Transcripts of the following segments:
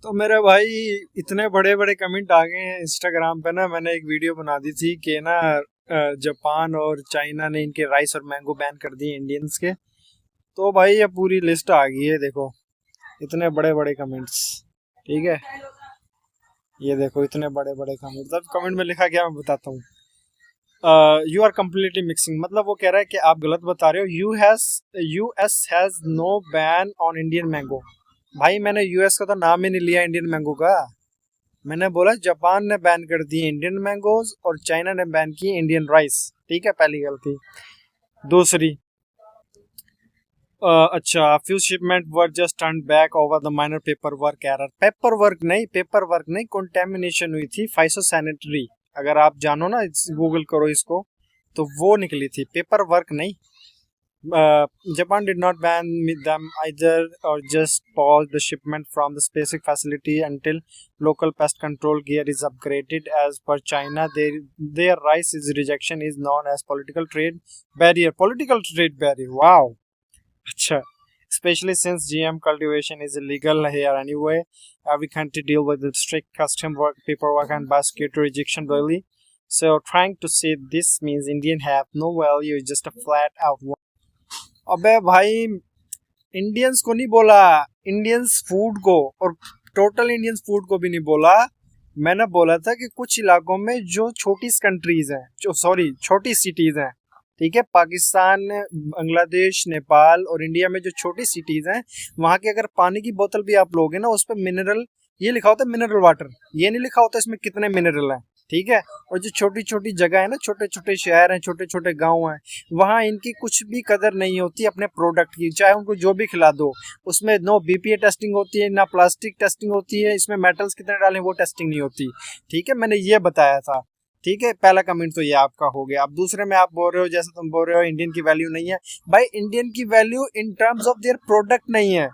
तो मेरे भाई इतने बड़े बड़े कमेंट आ गए हैं इंस्टाग्राम पे ना। मैंने एक वीडियो बना दी थी कि ना जापान और चाइना ने इनके राइस और मैंगो बैन कर दिए इंडियंस के। तो भाई ये पूरी लिस्ट आ गई है, देखो इतने बड़े बड़े कमेंट्स। ठीक है, ये देखो इतने बड़े बड़े कमेंट्स। अब कमेंट में लिखा क्या मैं बताता हूँ। यू आर कम्प्लीटली मिक्सिंग, मतलब वो कह रहा है कि आप गलत बता रहे हो। US has no ban on Indian mango. भाई मैंने यूएस का तो नाम ही नहीं लिया इंडियन मैंगो का। मैंने बोला जापान ने बैन कर दिए इंडियन मैंगोज और चाइना ने बैन की इंडियन राइस। ठीक है, पहली गलती। दूसरी, अच्छा, few shipment were just turn back over the minor paper work error. Paper work नहीं, कंटेमिनेशन हुई थी फाइसोसैनिटरी। अगर आप जानो ना, गूगल करो इसको, तो वो निकली थी, पेपर वर्क नहीं। Japan did not ban them either, or just pause the shipment from the specific facility until local pest control gear is upgraded. As per China, their rice is rejection is known as political trade barrier. Political trade barrier. Wow. Acha. Especially since GM cultivation is illegal here anyway, every country deal with the strict custom work, paperwork, and basket rejection daily. So trying to say this means Indian have no value is just a flat out. अबे भाई, Indians को नहीं बोला, Indians food को, और total Indians food को भी नहीं बोला। मैंने बोला था कि कुछ इलाकों में जो छोटी कंट्रीज हैं, जो सॉरी छोटी सिटीज हैं, ठीक है, पाकिस्तान, बांग्लादेश, नेपाल और इंडिया में जो छोटी सिटीज हैं, वहां की अगर पानी की बोतल भी आप लोगे ना, उस पर मिनरल ये लिखा होता है, मिनरल वाटर। ये नहीं लिखा होता इसमें कितने मिनरल हैं। ठीक है, और जो छोटी छोटी जगह है ना, छोटे छोटे शहर हैं, छोटे छोटे गांव हैं, वहां इनकी कुछ भी कदर नहीं होती अपने प्रोडक्ट की, चाहे उनको जो भी खिला दो। उसमें नो बीपीए टेस्टिंग होती है, ना प्लास्टिक टेस्टिंग होती है, इसमें मेटल्स कितने डालें वो टेस्टिंग नहीं होती। ठीक है, मैंने ये बताया था। ठीक है, पहला कमेंट तो ये आपका हो गया। अब दूसरे में आप बोल रहे हो, जैसे तुम बोल रहे हो इंडियन की वैल्यू नहीं है। भाई इंडियन की value in terms of their product नहीं है।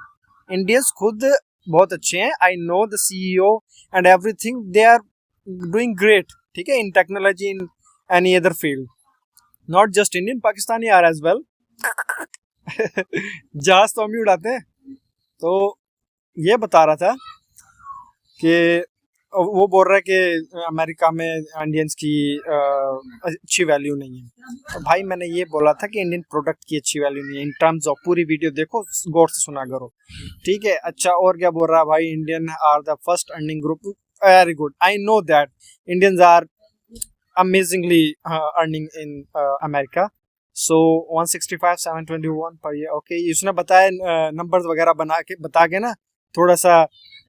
इंडियंस खुद बहुत अच्छे हैं, I know the CEO and everything, they are doing great. ठीक है, in technology, in any other field, not just Indian, Pakistani are as well. जहाज तो हम ही उड़ाते हैं। तो ये बता रहा था कि वो बोल रहा है कि अमेरिका में इंडियंस की अच्छी वैल्यू नहीं है। तो भाई मैंने ये बोला था कि इंडियन प्रोडक्ट की अच्छी वैल्यू नहीं है इन टर्म्स ऑफ। पूरी वीडियो देखो, गौर से सुना करो। ठीक है, अच्छा, और क्या बोल रहा है भाई, Indian are the first earning group. Very good, I know that Indians are amazingly earning in America. So 165 721 per year. Okay, इसने बताया नंबर्स वगैरह बना के बता के ना, थोड़ा सा